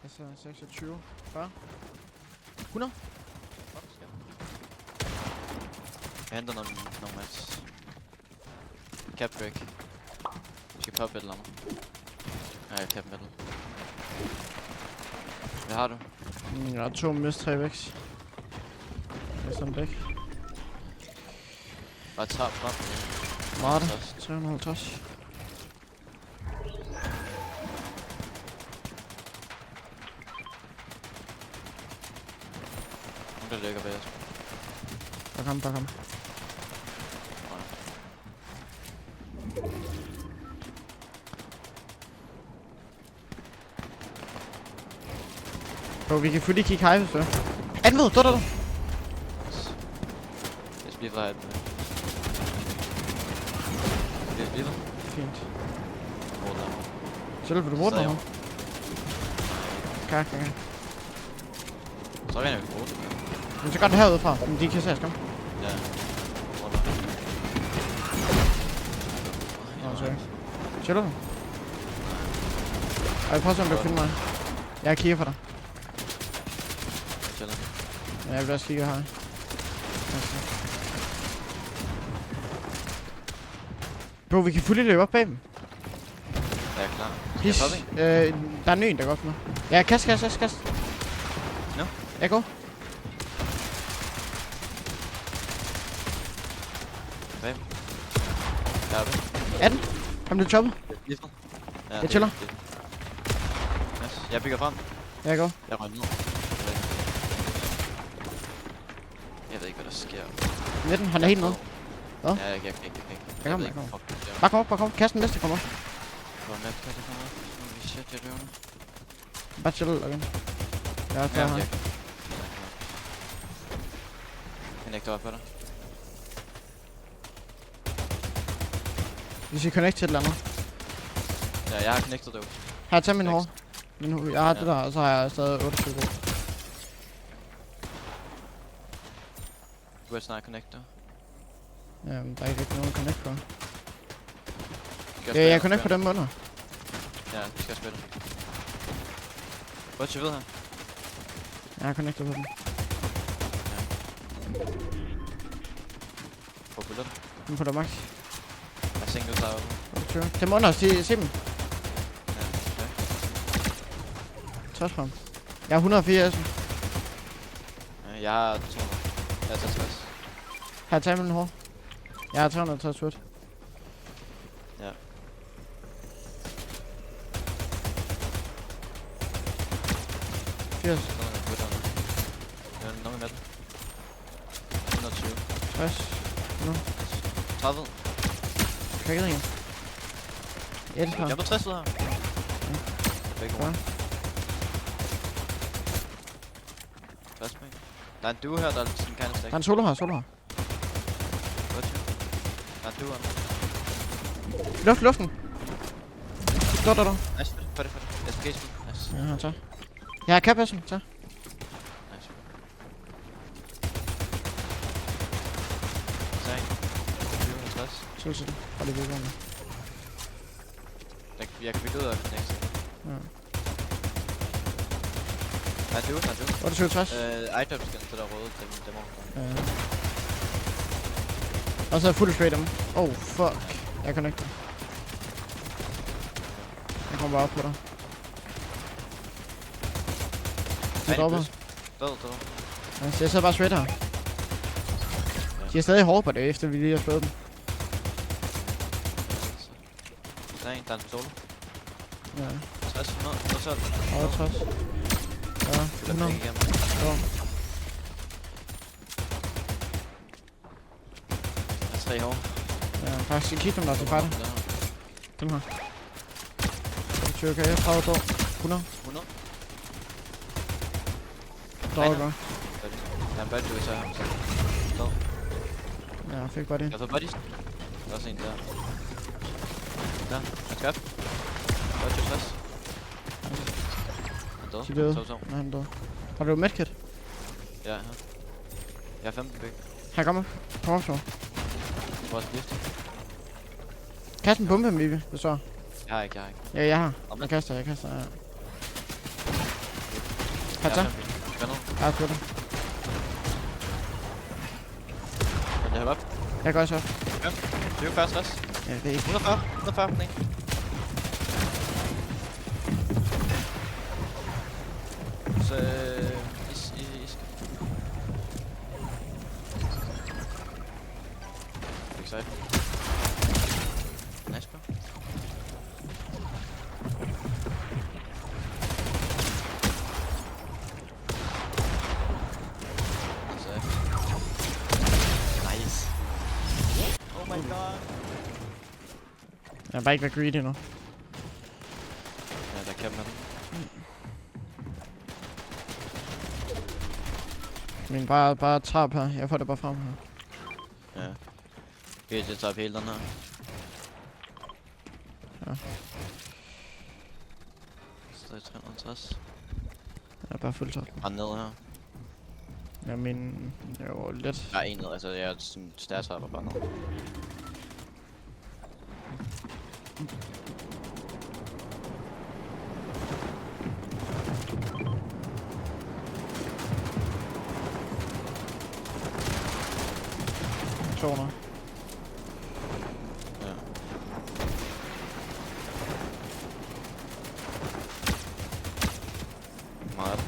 Altså 26, 40, 100. Jeg henter nogle match. Cap break. Vi skal poppe et eller andet. Ja, cap metal. Hvad har du? Jeg har 2 mist, 3 væks. Jeg er sådan væk. Bare tager frem. Meget det. 350. Nogen der ligger bag os. Bak ham. Bro, vi kan fuldt kigge high, hvis du er. Anved, der. Jeg skal lige fra et. Det er lige Fint. hvor der er. Selv vil du bruge den her? Kan. Så kan jeg ikke bruge det. Men så gør det herude fra, men de kan se os, kom. Ja. Hvor der er. Nå, sorry. Chiller du? Ej, prøv at se om du kan finde mig. Jeg kigger for dig. Chiller. Ja, jeg vil også kigge her. Bro, vi kan fuldt løbe op bag dem. Jeg er klar. Please. Der er en ny, der går op nu. Ja, kast. No? Jeg går. Hvem? Der er det. 18. Kom du choppet? Ja, Jeg chiller. Yes. Jeg bygger frem. Jeg går. Jeg røg ned. Jeg ved ikke, hvad der sker. 19, han er helt nede. Hvad? Ja, jeg kan ikke. Jeg kommer. Fuck. Bare kom op. Kast den næste, kom op. Hvor er map, kan det komme op? Holy shit, jeg dør nu. Bare chill igen. Jeg er klar her. Connector op på dig. Vi skal connect til et eller andet. Ja, jeg har connectet det. Her, tag min hår. Jeg har det der, og så har jeg stadig 28 gode. Du er snart connector. Jamen, der er ikke rigtig nogen connect på. Ja, jeg connect på dem under. Ja, vi skal spille. Hvor er ved her? Jeg har connectet på dem. Hvor bullet? Dem på der max. Jeg er single tower. 28. Dem under, se dem. Ja, okay. Træs frem. Jeg har 104 S'en. Ja, jeg har 200. Jeg har 60. Her, tag min hår. Jeg har 360 wood. Ja. Firs. Ja, nogen med den. 120. 60. Nu. 30. Kan ikke ringe. 11 her. Jeg er på 60 ud her. Begge Ja. ord. Flashbang. Der er en duo her, der er sådan en kind of stack. Der er en solo her. 28. Der er en duo her. Luften. Der. Nice, for det. SPG spil. Nice. Ja, tag. Jeg har kappassen, tag. Nice. Sag. 50. Sol til det. Bare lige ved med. Jeg kan bygge ud af connect. Ja. Der er en duo. 68. Items skal til der røde, dem over. Ja. Og så er fuld spray dem. Oh, fuck. Jeg connecter. Jeg kommer bare op på dig. Du dropper. Død. Ja, så jeg sidder bare straight her. De er stadig hårde på det, efter vi lige har slået dem. Der er en solo. Ja. 60, 100, 112. 68. Ja, 100. Ja. Der er 3 hår. Ja, faktisk kig dem der til færdig. Dem her. 20 kan jeg 30 dår. 100. 100. Dår gør. Der er en badge, hvis jeg har ham. Død. Ja, jeg fik bare det. Jeg har fået buddies. Der er også en der. Der, han skal op. Badge 60. Han død. De døde. Så. Nej, han døde. Har du medkit? Ja, her. Jeg har 15 big. Her kommer. Kom op så. Jeg får også lift. Kast en bombe, Mivi, hvis så. Jeg har ikke. Ja, jeg har. Jeg kaster, ja. Hatta. Vent nu. Jeg har kørt det. Kan jeg hoppe op? Jeg går også op. 20, 40, 60. Ja, det er ikke. 140. 140 på den ene. Så is. Excited. Nice, bro. Nice. Oh my god. Jeg har bare ikke været greedy nu. Ja, der kan man. Men bare trap her. Jeg får det bare frem her. Ja. Jeg tager hele den her. Ja. Stadig 360. Jeg er bare fuldt top. Bare ned her. Jeg mener, jo lidt. Nej, en ned. Altså, jeg er sådan stærtrapper bare ned. Toner. Ja. Meget.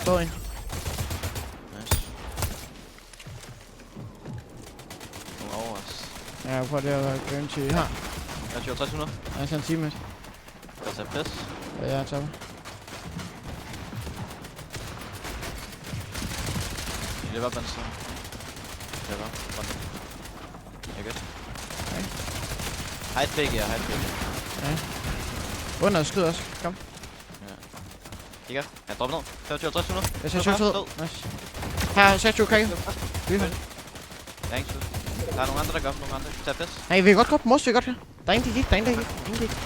Stå ind. Nice. Nogle over os. Ja, jeg prøver det at være grøn til her. Jeg er 60 minutter. Jeg er sådan en teammate. Der tager plads. Ja, jeg tager. I løber op venstre. Det er godt. Jeg er godt. Okay. Hide begge, ja. Hide begge. Ja. Under skyd også. Kom. Ja. Kigger. Jeg dropper ned. 50 minutter. Jeg ser 20 Nice. Her, 26 kage. Jeg er ikke skud. Der er nogle andre, der gør op. Nogle andre. Tag plads. Nej, vi kan godt gå. Mos, vi kan godt her. Der er ingen, der gik. Ingen gik.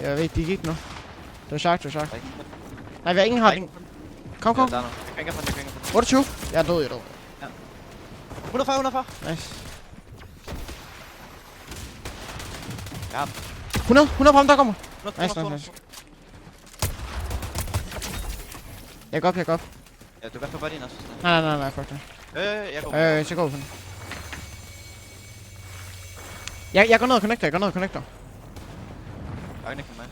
Jeg ved ikke, de gik nu. Det var shark. Der er ikke. Nej, vi har ingen harding. Kom. Ja, der er noget. Jeg kan ikke få den. 28. Jeg er død. 140. Nice. Ja. 100 på ham, der kommer. 100. Nice. Jeg går op. Ja, du kan få bodyen også. Nej, fuck det. Jeg går. Så går vi på den. Jeg går ned og connector. Der er ikke for mig.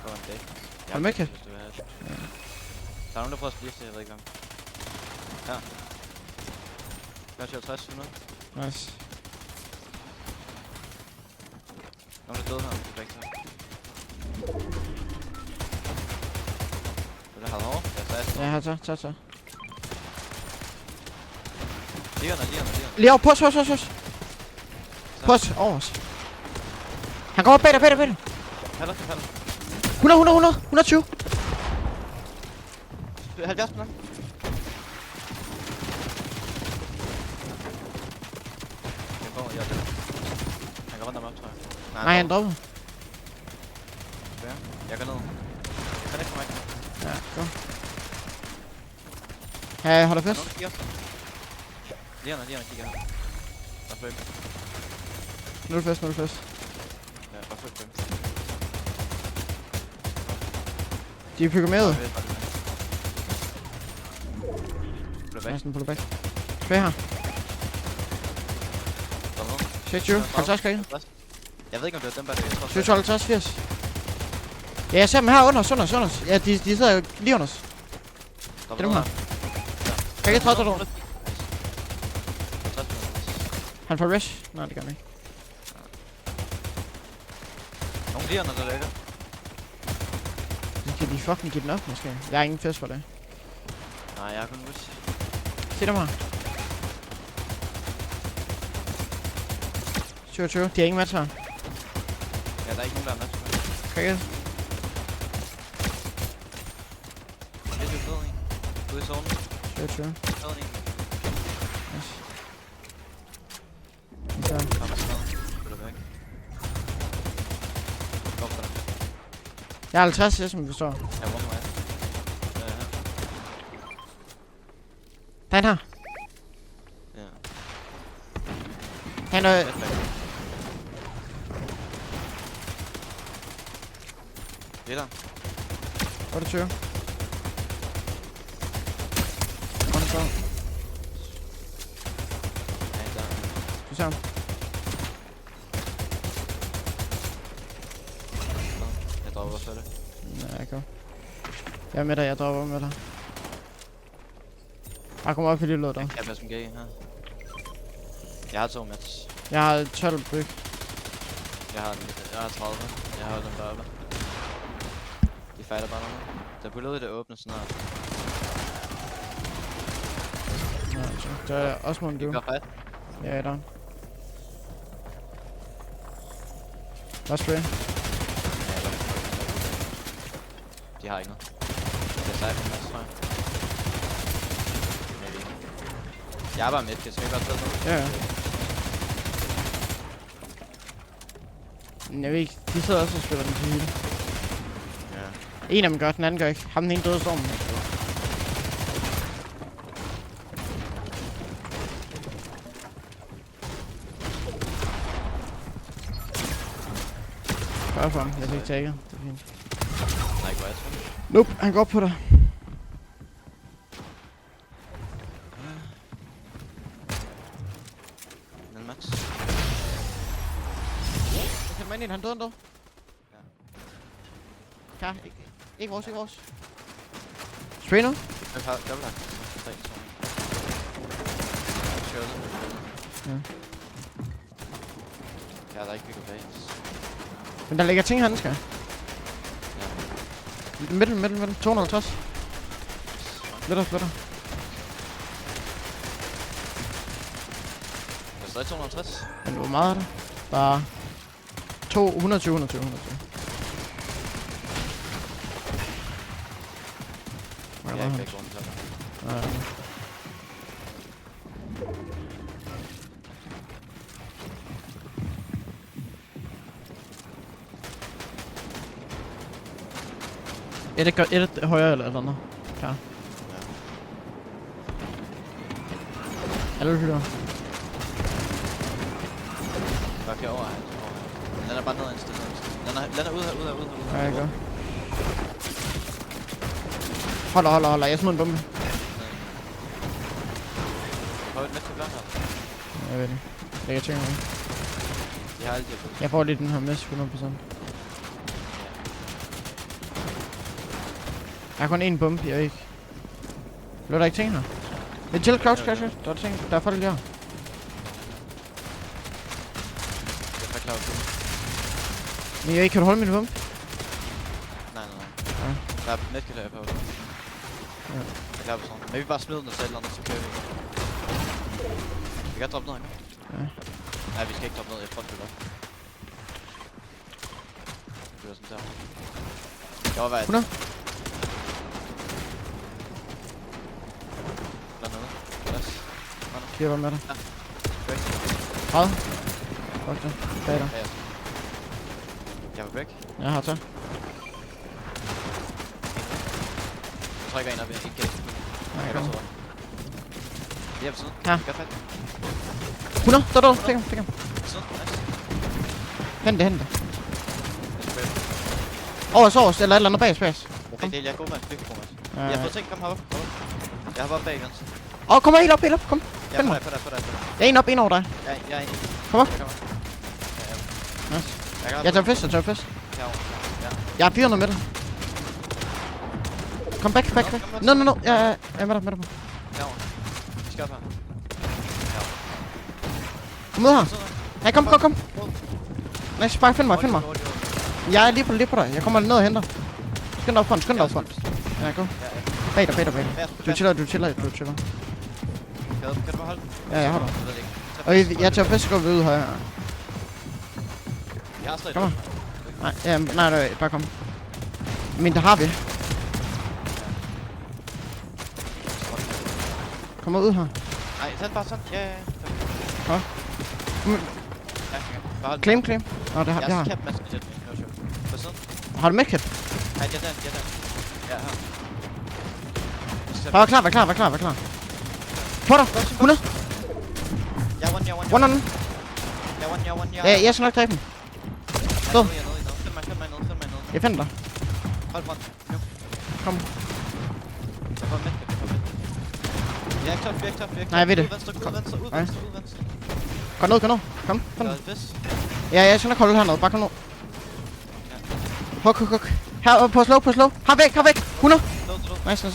Kom en dag. Er du med, Kjeld? Der er nogen, der prøver at splitte, jeg ved ikke om. Ja. Jeg har 50 minutter. Nice. Nogen er døde her. Begge to. Vil du have over? Jeg er 16. Ja, her, tag. Ligerne. Lige over, pus. Pus, over os. Han kommer bag dig. Halder. 120. 70 på den. Han går rundt om op, tror jeg. Nej, han droppede. Jeg går ned. Kan ikke for mig. Ja, go. Ja, holder fast. Nogen, der kigger. Ligerne kigger. Der er 5. Nu er det fast. Ja, bare 5. De er pyramide. Pull back. Næsten pull back. Tilbage her. 26, 50 kage. Jeg ved ikke om det var dem, der jeg tror. 27, 50, 80. Ja, jeg ser dem her under os. Ja, de sidder lige under os. Det er dem her. Kan jeg 30 dog? Han får rush? Nej, det gør han ikke. Nogle ligerne, der ligger. Så kan de fucking give den op, måske. Jeg har ingen fest for det. Nej, jeg har kun rush. Se dem her. 27, de har ingen match her. Ja, der er ikke nogen, der er match. Cricket. Det er jo en. Ude i zonen. 27. Fed en. Nice. Så. Kom så ned. Pull back. Kom for dig. Jeg er 50, jeg som vi forstår. Jeg rummer mig. Den her. Ja. Han er... Det er der. 28. Og så. Ja, der. Du ser ham. Jeg dropper også det. Nej, jeg går. Jeg er med dig, jeg dropper med dig. Jeg kommer op i det låd der. Jeg kan passe en G her. Jeg har 2 match. Jeg har 12 byg. Jeg har 30. Jeg har den deroppe. De fighter bare noget. Der er bullet i det åbne snart. Nej, så. Det er også må De du. går fight. Ja, jeg er der. Hvad spray? Ja, de har ikke noget. Det er sejt på match, tror jeg. Maybe. Jeg er bare midt, så jeg kan godt tage noget. Ja, ja. Jeg ved ikke, de sidder også og spiller den til hele. Ja. En af dem gør, den anden gør ikke. Ham den ene døde stormen. Gør for ham, jeg fik taget. Det er fint. Nej, ikke right. Nope, han går op på dig. En match. Jeg kan ind, han døde han døde. Ja. Klar, ikke vores, ikke vores. Spray nu? Jeg har dobbelt hack. 3, 2. Kør det. Ja. Jeg har da ikke bygget base. Men der ligger ting her, den skal. Ja. Middel. 250. Flytter. Er det stadig 250? Men hvor meget er det? Bare 120. Jeg er ikke begge rundt til det. Ja. Et højere eller et andet. Klar. Ja. Alle hylder. Bare kør over her. Den er bare ned en sted. Den er ud her. Ja, jeg gør. Holder. Jeg smider en bombe. Prøv et med til blandt her. Jeg ved det. Jeg kan tjekke mig. De har altid fået. Jeg får lige den her mess 100%. Jeg har kun én bombe, jeg ved ikke. Lå der ikke ting her? Det er chill crouch crasher. Der er ting, der er folk lige her. Jeg er klar til. Men jeg ikke kan du holde min bombe? Nej. Ja. Der er netkiller her på. Ja. Jeg er klar på sådan. Men vi bare smider den og selv andet, så kører vi. Vi kan droppe ned, ikke? Ja. Nej, vi skal ikke droppe ned. Jeg tror, det bliver op. Det bliver sådan der. Det var hvad? 100. Dernede. Plads. Giver bare med dig. Break. 30. Fuck det. Bag dig. Ja. Jeg har break. Jeg har taget. Jeg trykker en op i en gate. Ja, jeg Jeg kommer. går så. Jeg er på siden. Ja. Godt fat. 100. Der. Fik ham. Siden. Nice. Hent det. Jeg spray. Over, eller et eller andet bag. Okay, det er jeg er god med. Virkelig god med. Jeg har fået ting. Kom herop. Jeg har bare bag venstre. Kommer helt op. Kom. Jeg er Find mig. på dig. Jeg er en over dig. Jeg er en. Kom op. Jeg kommer. Nice. Jeg Jeg tager fest. Herovre. Ja. Jeg er 400 med dig. Kom back. No. Jeg er med dig. Herovre. Vi skal op her. Kom ud her. Hey, kom. Nice, bare find mig. Jeg er lige på dig. Jeg kommer ned og henter. Skynd dig op front. Ja, gå. Bag dig. Du chiller. Kan du bare holde den? Ja, jeg holder. Jeg ved det ikke. Og jeg tager fest, går vi ud her. Jeg har stadig. Kom her. Nej, bare kom. Men det har vi. Kom ud her. Nej, tag den bare sådan. Ja. Hvad? Ja, bare hold den. Claim. Nå, det har Jeg har jeg. kæft masse med jetpack. Det var sjovt. På siden. Har du medkit? Nej, det er den. Ja, her. Vær klar. På dig. 100. Jeg er one. One on. Jeg er one. Ja, jeg skal nok dræbe dem. Stå. Jeg er nede. Find mig nede. Jeg finder dig. Hold front. Nu. Kom. Jeg får med. Jeg er ikke top, vi er ikke top, vi er ikke top. Nej, jeg ved det. Ud venstre, ud venstre, ud Nej. venstre, ud venstre. Gå ned, gå ned. Kom, kom. Gør det. Ja, jeg skal nok holde hernede. Bare kom ned. Huk. Her, på slow. Har væk. 100. Nice.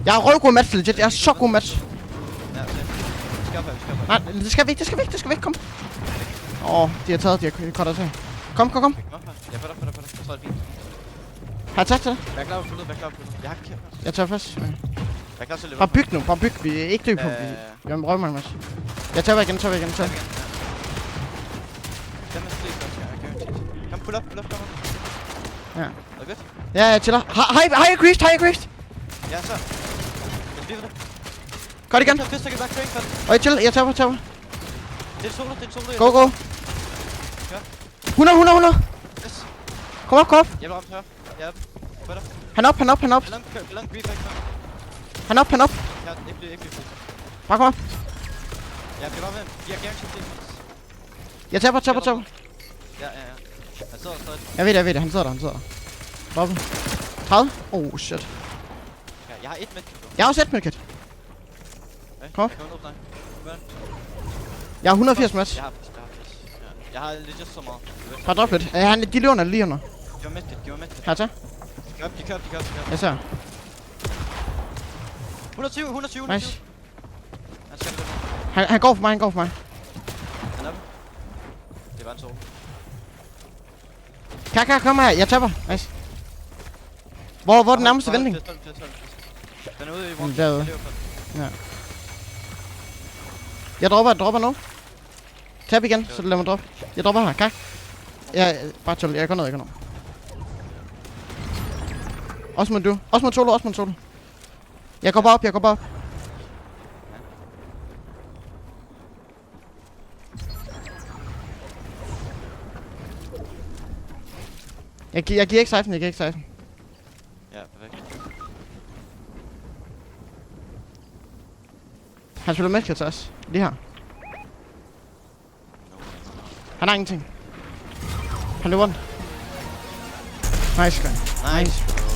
Jeg er røvgod match, legit. Jeg er så god match. Ja, se. Vi skal op. Nej, det skal vi ikke. Kom. De har taget, de har kottet til. Kom. Jeg får dig. Så er det fint. Har jeg taget til det? Jeg er klar på fuldet. Jeg har kæft. Jeg tager først. Jeg er klar til at løbe. Bare byg nu, Vi er ikke dø på. Vi har en røvmand, Mads. Jeg tager igen. Dem er slet ikke Kom, pull up, kom. Ja. Er det godt? Ja, jeg chiller. Har jeg creased? Ja, så. Jeg bliver det. Godt igen. Fisk, jeg kan bare crank for det. Og jeg chill, jeg tager. Det er en solo. Go. 100. Yes. Kom op. Jeg vil ramt her. Ja, på dig. Han op. Lang grief, ikke? Han op. Ja, ikke blive. Bare kom op. Ja, det var med. Vi har gerne det. Jeg taber. Ja. Han sidder stadig. Jeg ved det. Han sidder der. Bobbel. 30. Oh, shit. Ja, jeg har et med. Jeg har også et medkit. Kom op. Jeg kan åbne dig. Jeg har 180 match. Jeg har fisk. Ja. Jeg har legit så meget. Bare drop lidt. De løber lige under. Giv mig med. Her til. De kører. Jeg ser. 120. Nice. Han skal det. Han går for mig. Han er oppe. Det var en solo. Kan kom her. Jeg tapper. Nice. Hvor er den nærmeste vending? Den er ude i rundt. Derude. Ja. Jeg dropper nu. Tab igen, så lad mig droppe. Jeg dropper her. Kak. Ja, bare chill. Jeg går ned. Osmond solo. Jeg går bare op. Jeg giver ikke 16. Ja, perfekt. Han spiller medkit til os. Lige her. Han har ingenting. Han løber den. Nice, guy. Nice.